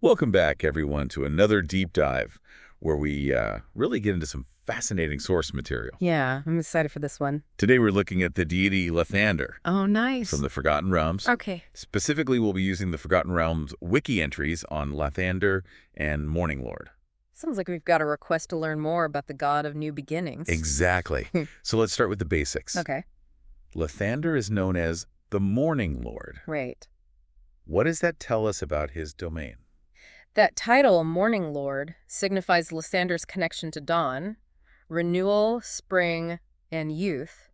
Welcome back, everyone, to another deep dive where we really get into some fascinating source material. Yeah, I'm excited for this one. Today, we're looking at the deity Lathander Oh, nice. from the Forgotten Realms. Okay. Specifically, we'll be using the Forgotten Realms wiki entries on Lathander and Morninglord. Sounds like we've got a request to learn more about the god of new beginnings. Exactly. So let's start with the basics. Okay. Lathander is known as the Morninglord. Right. What does that tell us about his domain? That title, Morninglord, signifies Lathander's connection to dawn, renewal, spring, and youth.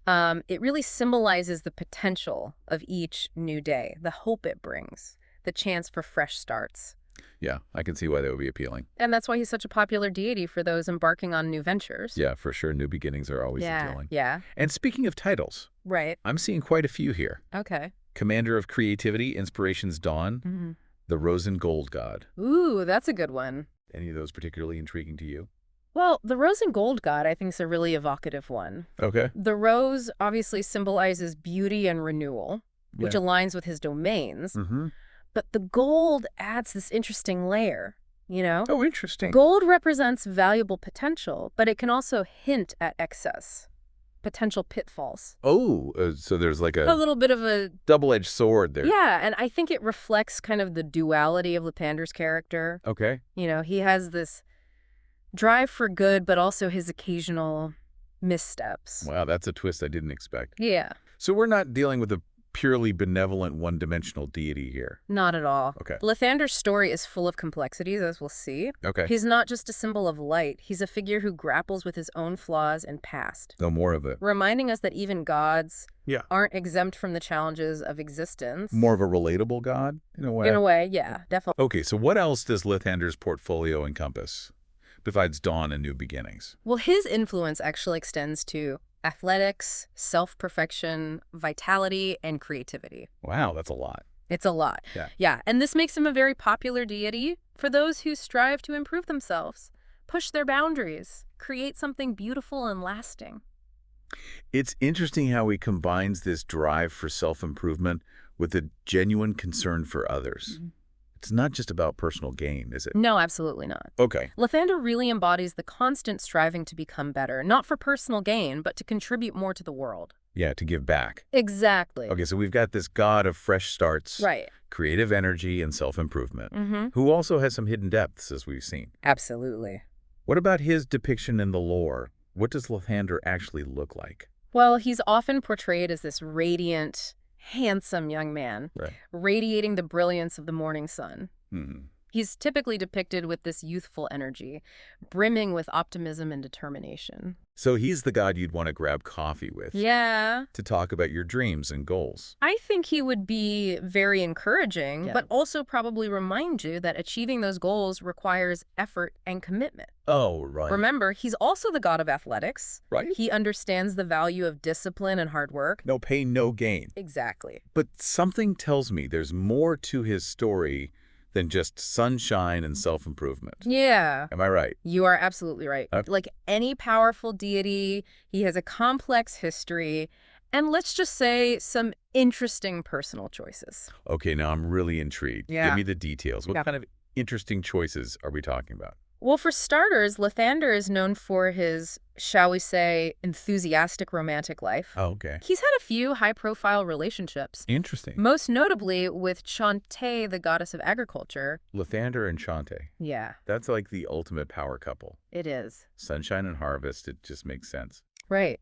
It really symbolizes the potential of each new day, the hope it brings, the chance for fresh starts. Yeah, I can see why that would be appealing. And that's why he's such a popular deity for those embarking on new ventures. Yeah, for sure. New beginnings are always Yeah, appealing. yeah. And speaking of titles, Right. I'm seeing quite a few here. Okay. Commander of Creativity, Inspiration's Dawn, the Rose and Gold God. Ooh, that's a good one. Any of those particularly intriguing to you? Well, the rose and gold god, I think, is a really evocative one. Okay. The rose obviously symbolizes beauty and renewal, which Yeah. aligns with his domains. Mm-hmm. But the gold adds this interesting layer, you know? Oh, interesting. Gold represents valuable potential, but it can also hint at excess, potential pitfalls. Oh, so there's like A a little bit of a... double-edged sword there. Yeah, and I think it reflects kind of the duality of Lathander's character. Okay. You know, he has this drive for good, but also his occasional missteps. Wow, that's a twist I didn't expect. Yeah, So we're not dealing with a purely benevolent one-dimensional deity here. not at all. Okay. Lathander's story is full of complexities, as we'll see. Okay. He's not just a symbol of light. He's a figure who grapples with his own flaws and past, No more of it. reminding us that even gods Yeah. aren't exempt from the challenges of existence. More of a relatable god, in a way. In a way, yeah, definitely. Okay, so what else does Lathander's portfolio encompass besides dawn and new beginnings? Well, his influence actually extends to athletics, self-perfection, vitality, and creativity. Wow, that's a lot. It's a lot. Yeah. And this makes him a very popular deity for those who strive to improve themselves, push their boundaries, create something beautiful and lasting. It's interesting how he combines this drive for self-improvement with a genuine concern for others. It's not just about personal gain, is it? No, absolutely not. Okay. Lathander really embodies the constant striving to become better, not for personal gain, but to contribute more to the world. Yeah, to give back. Exactly. Okay, so we've got this god of fresh starts, Right. creative energy, and self-improvement, Mm-hmm. who also has some hidden depths, as we've seen. Absolutely. What about his depiction in the lore? What does Lathander actually look like? Well, he's often portrayed as this radiant, handsome young man, Right. radiating the brilliance of the morning sun. Hmm. He's typically depicted with this youthful energy, brimming with optimism and determination. So he's the god you'd want to grab coffee with Yeah. to talk about your dreams and goals. I think he would be very encouraging, Yeah. but also probably remind you that achieving those goals requires effort and commitment. Oh, right. Remember, he's also the god of athletics. Right? He understands the value of discipline and hard work. No pain, no gain. Exactly. But something tells me there's more to his story than just sunshine and self-improvement. Yeah. Am I right? You are absolutely right. Okay. Like any powerful deity, he has a complex history, and let's just say some interesting personal choices. Okay, now I'm really intrigued. Yeah. Give me the details. What Yeah. kind of interesting choices are we talking about? Well, for starters, Lathander is known for his, shall we say, enthusiastic romantic life. Oh, okay. He's had a few high-profile relationships, Interesting. most notably with Chante, the goddess of agriculture. Lathander and Chante. Yeah, That's like the ultimate power couple. it is. Sunshine and harvest, it just makes sense. Right.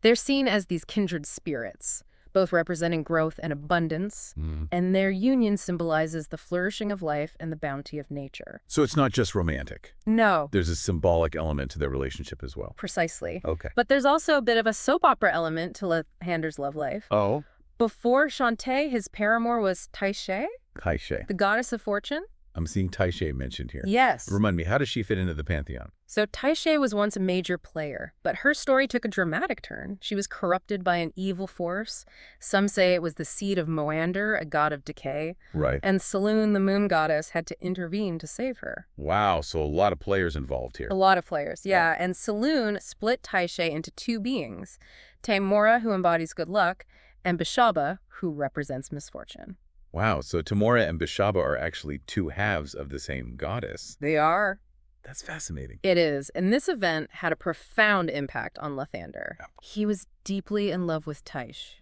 They're seen as these kindred spirits, both representing growth and abundance, and their union symbolizes the flourishing of life and the bounty of nature. So it's not just romantic. No, There's a symbolic element to their relationship as well. precisely. Okay. But there's also a bit of a soap opera element to Lathander's love life. Oh? Before Chante, his paramour was Taishe, Taishe. the goddess of fortune. I'm seeing Taishe mentioned here. Yes. Remind me, how does she fit into the pantheon? So Taishe was once a major player, but her story took a dramatic turn. She was corrupted by an evil force. Some say it was the seed of Moander, a god of decay, Right. and Saloon, the moon goddess, had to intervene to save her. Wow, so a lot of players involved here. A lot of players, yeah. And Saloon split Taishe into two beings, Taimora, who embodies good luck, and Bishaba, who represents misfortune. Wow, so Tamora and Bishaba are actually two halves of the same goddess. They are. That's fascinating. It is, and this event had a profound impact on Lathander. Yeah. He was deeply in love with Taish,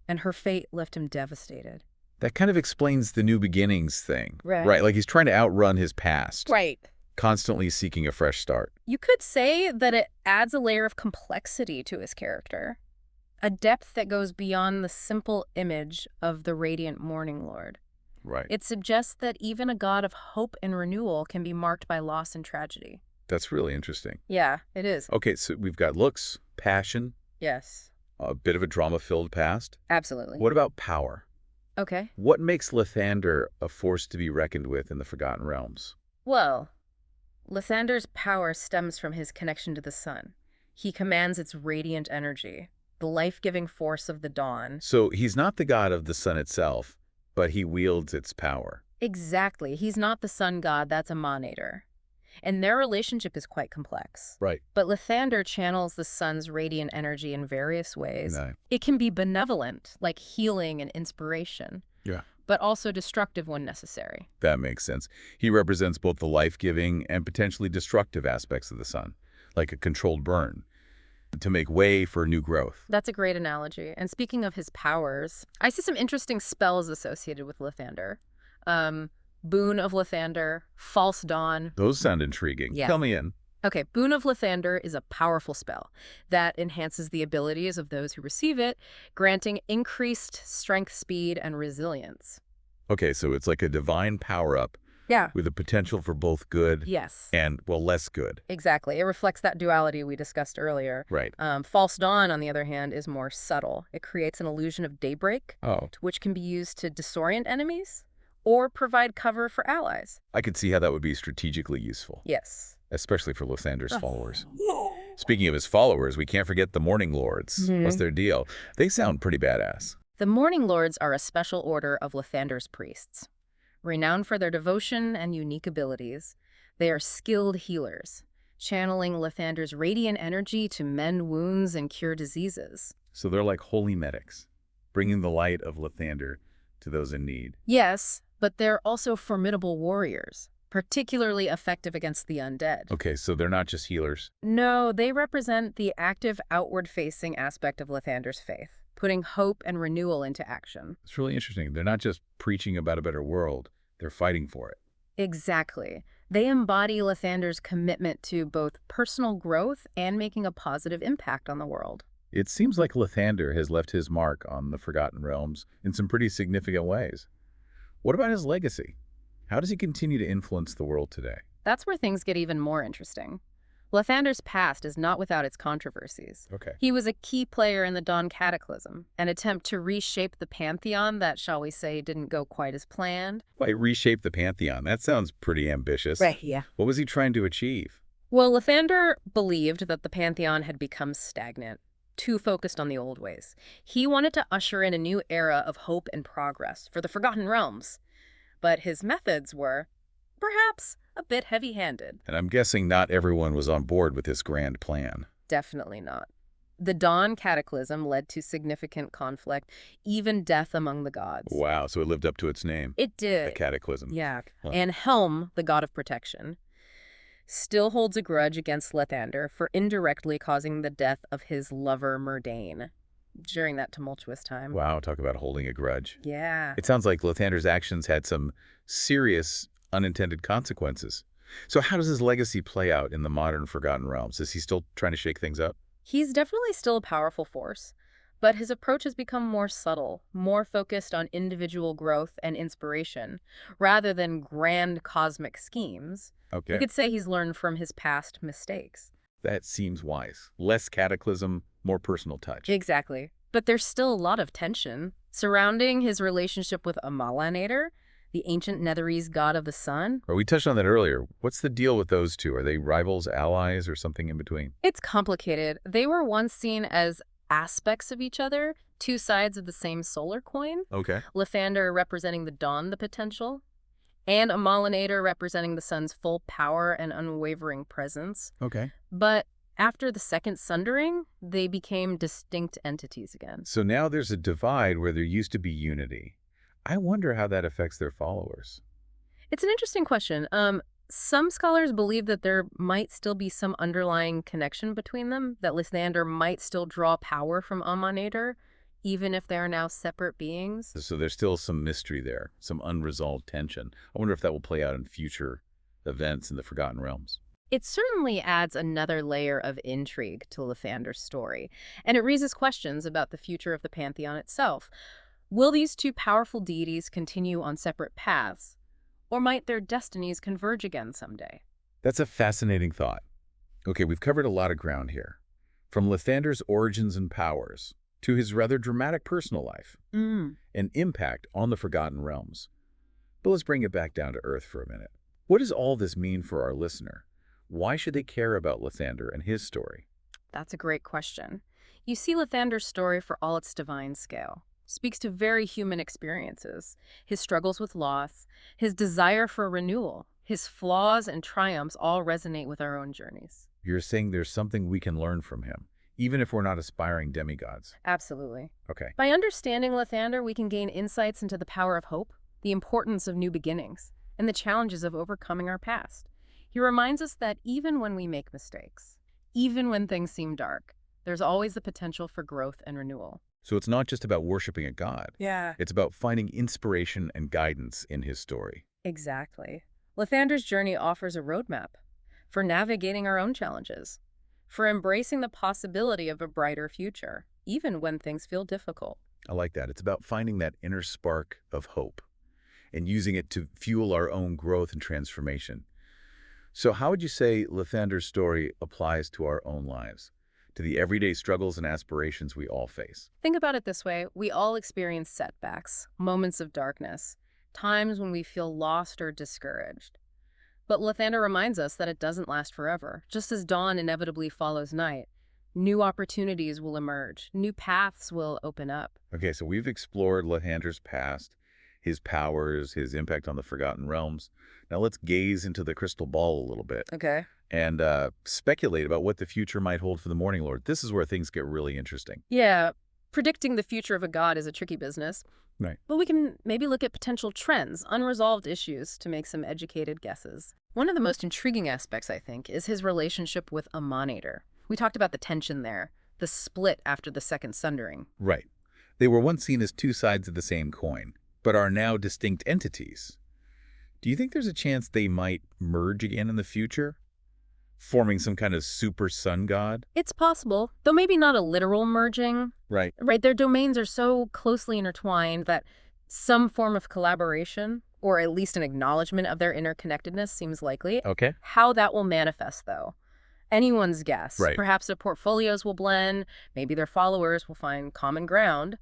and her fate left him devastated. That kind of explains the new beginnings thing. Right. Like he's trying to outrun his past. Right. Constantly seeking a fresh start. You could say that it adds a layer of complexity to his character, a depth that goes beyond the simple image of the radiant Morninglord. Right. It suggests that even a god of hope and renewal can be marked by loss and tragedy. That's really interesting. Yeah, it is. Okay, so we've got looks, passion, Yes, a bit of a drama-filled past. absolutely. What about power? Okay. What makes Lathander a force to be reckoned with in the Forgotten Realms? Well, Lathander's power stems from his connection to the sun. He commands its radiant energy, the life-giving force of the dawn. So he's not the god of the sun itself, but he wields its power. Exactly. He's not the sun god, that's a Monator. And their relationship is quite complex. Right. But Lathander channels the sun's radiant energy in various ways. No. It can be benevolent, like healing and inspiration. Yeah. But also destructive when necessary. That makes sense. He represents both the life-giving and potentially destructive aspects of the sun, like a controlled burn, to make way for new growth. That's a great analogy. And speaking of his powers, I see some interesting spells associated with Lathander. Boon of Lathander, False Dawn. Those sound intriguing. Yeah. Tell me in. Okay, Boon of Lathander is a powerful spell that enhances the abilities of those who receive it, granting increased strength, speed, and resilience. Okay, so it's like a divine power-up Yeah. with the potential for both good Yes. and, well, less good. Exactly. It reflects that duality we discussed earlier. Right. False Dawn, on the other hand, is more subtle. It creates an illusion of daybreak, Oh. which can be used to disorient enemies or provide cover for allies. I could see how that would be strategically useful, Yes. especially for Lathander's followers. Speaking of his followers, we can't forget the Morninglords. What's their deal? They sound pretty badass. The Morninglords are a special order of Lathander's priests. Renowned for their devotion and unique abilities, they are skilled healers, channeling Lathander's radiant energy to mend wounds and cure diseases. So they're like holy medics, bringing the light of Lathander to those in need. Yes, but they're also formidable warriors, particularly effective against the undead. Okay, so they're not just healers. No, they represent the active, outward-facing aspect of Lathander's faith, putting hope and renewal into action. It's really interesting. They're not just preaching about a better world, they're fighting for it. Exactly. They embody Lathander's commitment to both personal growth and making a positive impact on the world. It seems like Lathander has left his mark on the Forgotten Realms in some pretty significant ways. What about his legacy? How does he continue to influence the world today? That's where things get even more interesting. Lathander's past is not without its controversies. Okay. He was a key player in the Dawn Cataclysm, an attempt to reshape the pantheon that, shall we say, didn't go quite as planned. Why reshape the pantheon? That sounds pretty ambitious. Yeah. What was he trying to achieve? Well, Lathander believed that the pantheon had become stagnant, too focused on the old ways. He wanted to usher in a new era of hope and progress for the Forgotten Realms. But his methods were, perhaps, a bit heavy-handed. And I'm guessing not everyone was on board with this grand plan. Definitely not. The Dawn Cataclysm led to significant conflict, even death among the gods. Wow, so it lived up to its name. It did. The Cataclysm. Yeah. Huh. And Helm, the god of protection, still holds a grudge against Lathander for indirectly causing the death of his lover Myrdain during that tumultuous time. Wow, talk about holding a grudge. Yeah. It sounds like Lathander's actions had some serious unintended consequences. So how does his legacy play out in the modern Forgotten Realms? Is he still trying to shake things up? He's definitely still a powerful force, but his approach has become more subtle, more focused on individual growth and inspiration, rather than grand cosmic schemes. Okay. You could say he's learned from his past mistakes. That seems wise. Less cataclysm, more personal touch. Exactly. But there's still a lot of tension surrounding his relationship with Amalanator, the ancient Netherese god of the sun. We touched on that earlier. What's the deal with those two? Are they rivals, allies, or something in between? It's complicated. They were once seen as aspects of each other, two sides of the same solar coin. Okay. Lathander representing the dawn, the potential, and Amalanator representing the sun's full power and unwavering presence. Okay. But after the second sundering, they became distinct entities again. So now there's a divide where there used to be unity. I wonder how that affects their followers. It's an interesting question. Some scholars believe that there might still be some underlying connection between them, that Lysander might still draw power from Ammanator, even if they are now separate beings. So there's still some mystery there, some unresolved tension. I wonder if that will play out in future events in the Forgotten Realms. It certainly adds another layer of intrigue to Lathander's story, and it raises questions about the future of the Pantheon itself. Will these two powerful deities continue on separate paths, or might their destinies converge again someday? That's a fascinating thought. Okay, we've covered a lot of ground here. From Lathander's origins and powers to his rather dramatic personal life and impact on the Forgotten Realms. But let's bring it back down to earth for a minute. What does all this mean for our listener? Why should they care about Lathander and his story? That's a great question. You see Lathander's story for all its divine scale. Speaks to very human experiences, his struggles with loss, his desire for renewal, his flaws and triumphs all resonate with our own journeys. You're saying there's something we can learn from him, even if we're not aspiring demigods. Absolutely. Okay. By understanding Lathander, we can gain insights into the power of hope, the importance of new beginnings, and the challenges of overcoming our past. He reminds us that even when we make mistakes, even when things seem dark, there's always the potential for growth and renewal. So it's not just about worshiping a god. Yeah. It's about finding inspiration and guidance in his story. Exactly. Lathander's journey offers a roadmap for navigating our own challenges, for embracing the possibility of a brighter future, even when things feel difficult. I like that. It's about finding that inner spark of hope and using it to fuel our own growth and transformation. So how would you say Lathander's story applies to our own lives, to the everyday struggles and aspirations we all face? Think about it this way. We all experience setbacks, moments of darkness, times when we feel lost or discouraged. But Lathander reminds us that it doesn't last forever. Just as dawn inevitably follows night, new opportunities will emerge, new paths will open up. Okay, so we've explored Lathander's past, his powers, his impact on the Forgotten Realms. Now let's gaze into the crystal ball a little bit Okay. and speculate about what the future might hold for the Morninglord. This is where things get really interesting. Yeah, predicting the future of a god is a tricky business. Right. But we can maybe look at potential trends, unresolved issues, to make some educated guesses. One of the most intriguing aspects, I think, is his relationship with Ammanator. We talked about the tension there, the split after the Second Sundering. Right. They were once seen as two sides of the same coin, but are now distinct entities. Do you think there's a chance they might merge again in the future, forming some kind of super sun god? It's possible, though maybe not a literal merging. Right. Right, their domains are so closely intertwined that some form of collaboration, or at least an acknowledgement of their interconnectedness, seems likely. Okay. How that will manifest, though, anyone's guess. Right. Perhaps their portfolios will blend, maybe their followers will find common ground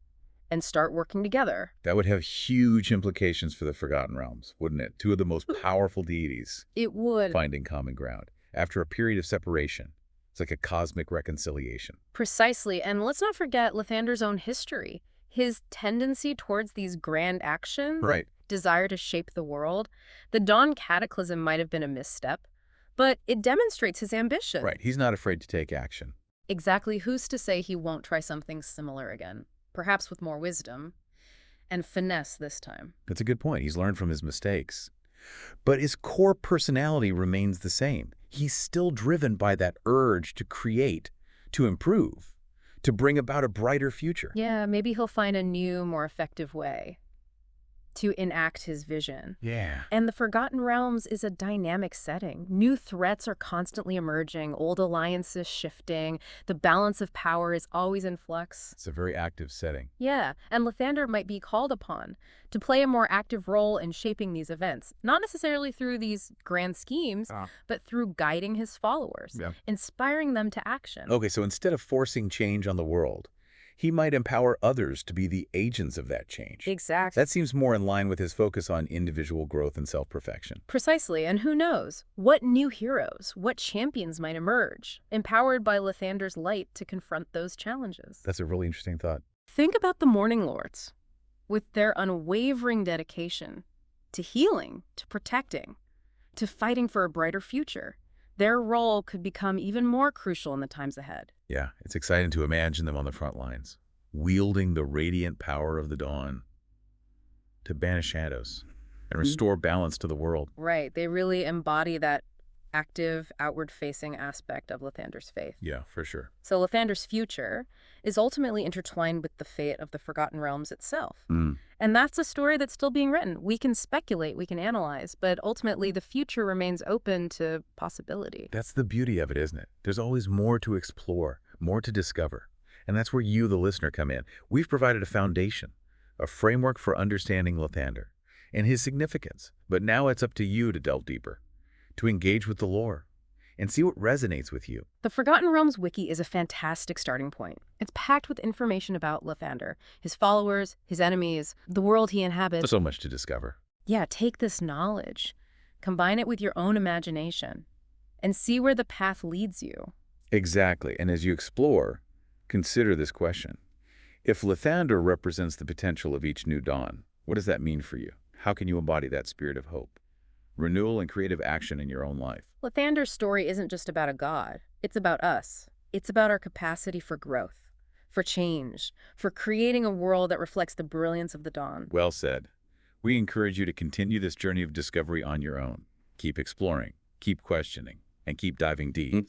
and start working together. That would have huge implications for the Forgotten Realms, wouldn't it? Two of the most powerful deities It would. finding common ground after a period of separation. It's like a cosmic reconciliation. Precisely, and let's not forget Lathander's own history. His tendency towards these grand actions, Right. desire to shape the world. The Dawn Cataclysm might have been a misstep, but it demonstrates his ambition. Right. He's not afraid to take action. Exactly. Who's to say he won't try something similar again? Perhaps with more wisdom and finesse this time. That's a good point. He's learned from his mistakes. But his core personality remains the same. He's still driven by that urge to create, to improve, to bring about a brighter future. Yeah, maybe he'll find a new, more effective way to enact his vision. Yeah. And the Forgotten Realms is a dynamic setting. New threats are constantly emerging, old alliances shifting, the balance of power is always in flux. It's a very active setting. Yeah, and Lathander might be called upon to play a more active role in shaping these events, not necessarily through these grand schemes, but through guiding his followers, inspiring them to action. Okay, so instead of forcing change on the world, he might empower others to be the agents of that change. Exactly. That seems more in line with his focus on individual growth and self-perfection. Precisely, and who knows? What new heroes, what champions might emerge, empowered by Lathander's light to confront those challenges. That's a really interesting thought. Think about the Morninglords, with their unwavering dedication to healing, to protecting, to fighting for a brighter future. Their role could become even more crucial in the times ahead. Yeah, it's exciting to imagine them on the front lines, wielding the radiant power of the dawn. to banish shadows and restore balance to the world. Right. They really embody that active, outward-facing aspect of Lathander's faith. Yeah, for sure. So Lathander's future is ultimately intertwined with the fate of the Forgotten Realms itself. And that's a story that's still being written. We can speculate, we can analyze, but ultimately the future remains open to possibility. That's the beauty of it, isn't it? There's always more to explore, more to discover. And that's where you, the listener, come in. We've provided a foundation, a framework for understanding Lathander and his significance. But now it's up to you to delve deeper, to engage with the lore, and see what resonates with you. The Forgotten Realms Wiki is a fantastic starting point. It's packed with information about Lathander, his followers, his enemies, the world he inhabits. So much to discover. Yeah, take this knowledge, combine it with your own imagination, and see where the path leads you. Exactly. And as you explore, consider this question. If Lathander represents the potential of each new dawn, what does that mean for you? How can you embody that spirit of hope, renewal, and creative action in your own life? Lathander's story isn't just about a god. It's about us. It's about our capacity for growth, for change, for creating a world that reflects the brilliance of the dawn. Well said. We encourage you to continue this journey of discovery on your own. Keep exploring, keep questioning, and keep diving deep.